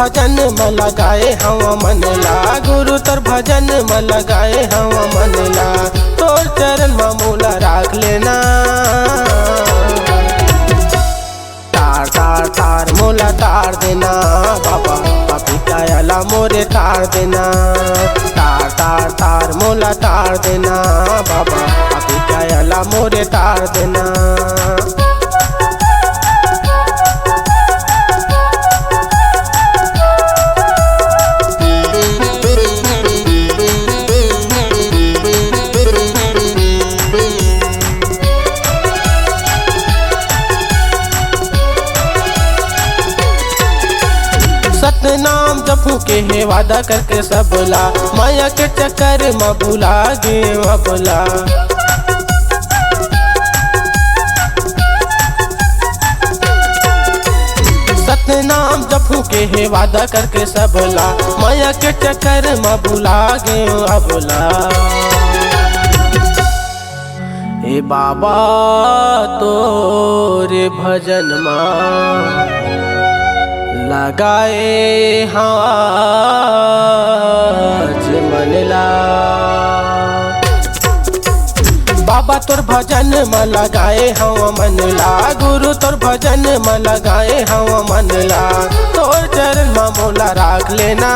भजन में लगाए हवा मन ला, गुरु तोर भजन में लगाए हवा मन ला। तोर चरण में मूला राख लेना, तार तार तार मोला तार देना बाबा, पापी कायला मोरे तार देना। तार तार तार मोला तार देना बाबा, पापी कायला मोरे तार देना। सतनाम जपू के है वादा करके सबला, माया के चक्कर में भुला गे अबला। सतनाम जपू के है वादा करके सबला, माया के चक्कर में भुला गे अबला। ए बाबा तोरे भजन मां लगाए हाथ मन ला, बाबा तोर भजन में लगाए हवा मन ला, गुरु तोर भजन में लगाए हवा मन ला। तोर चरण में मोला राख लेना,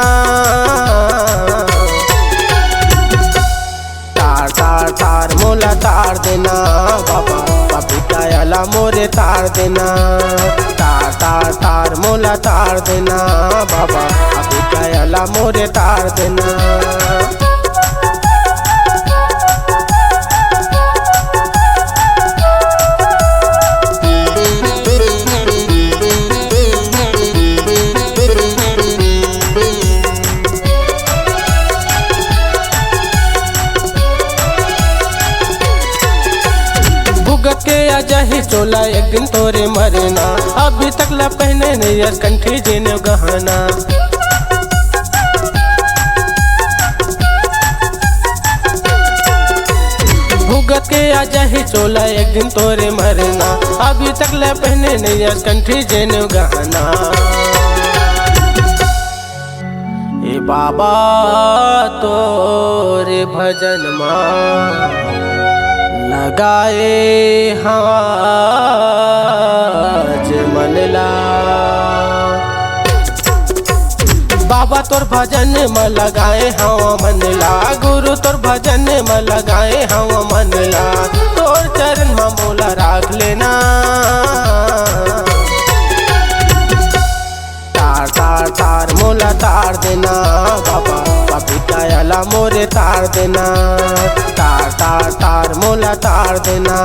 तार तार तार मोला तार देना बाबा, पापी कायला मोरे तार देना। तार तार तार मोला तार देना बाबा, पापी कायला मोरे तार देना। के अजही चोला एक दिन तोरे मरना, अभी तक ला पहने नहीं कंठी जेने गहना। भुगत के अजही चोला एक दिन तोरे मरना, अभी तक ला पहने नहीं कंठी जेने गहना। ए बाबा तोरे भजन मां लगाए हाथ मन ला, बाबा तोर भजन में लगाए हवा मन ला, गुरु तोर भजन में लगाए हवा मन ला। तोर चरण में मोला राख लेना, तार तार तार मोला तार देना बाबा, पापी कायला मोरे तार देना। तार तार तार मोला तार देना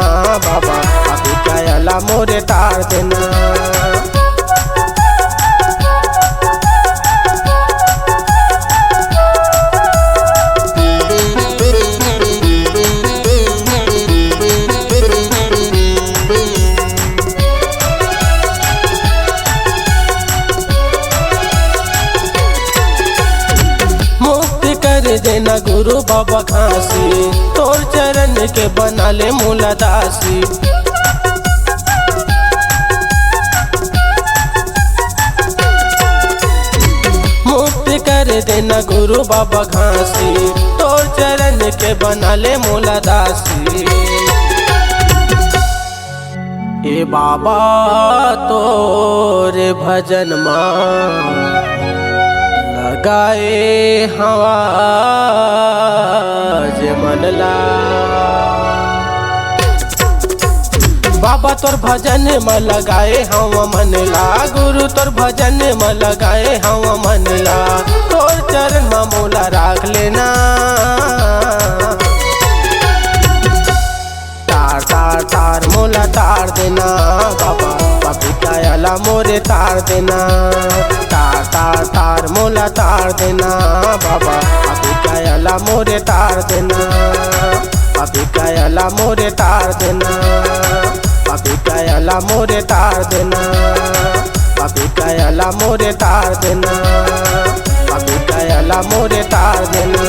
बाबा, पापी कायला मोरे तार देना। देना गुरु बाबा खांसी, तोर चरण के बना ले मूला दासी। मुक्ति कर देना गुरु बाबा खांसी, तोर चरण के बना ले मूला दासी। ए बाबा तोरे भजन मां लगाए हवा मन ला, बाबा तोर भजन में लगाए हवा मन ला, गुरु तोर भजन में लगाए हवा मन ला। तोर चरण में मोला राख लेना, तार तार तार मोला तार देना बाबा, पापी कायला मोरे तार देना। तार तार तार मोला तार देना बाबा, पापी कायला मोरे तार देना। पापी कायला मोरे तार देना, पापी कायला मोरे तार देना। पापी कायला मोरे तार देना, पापी कायला मोरे तार देना।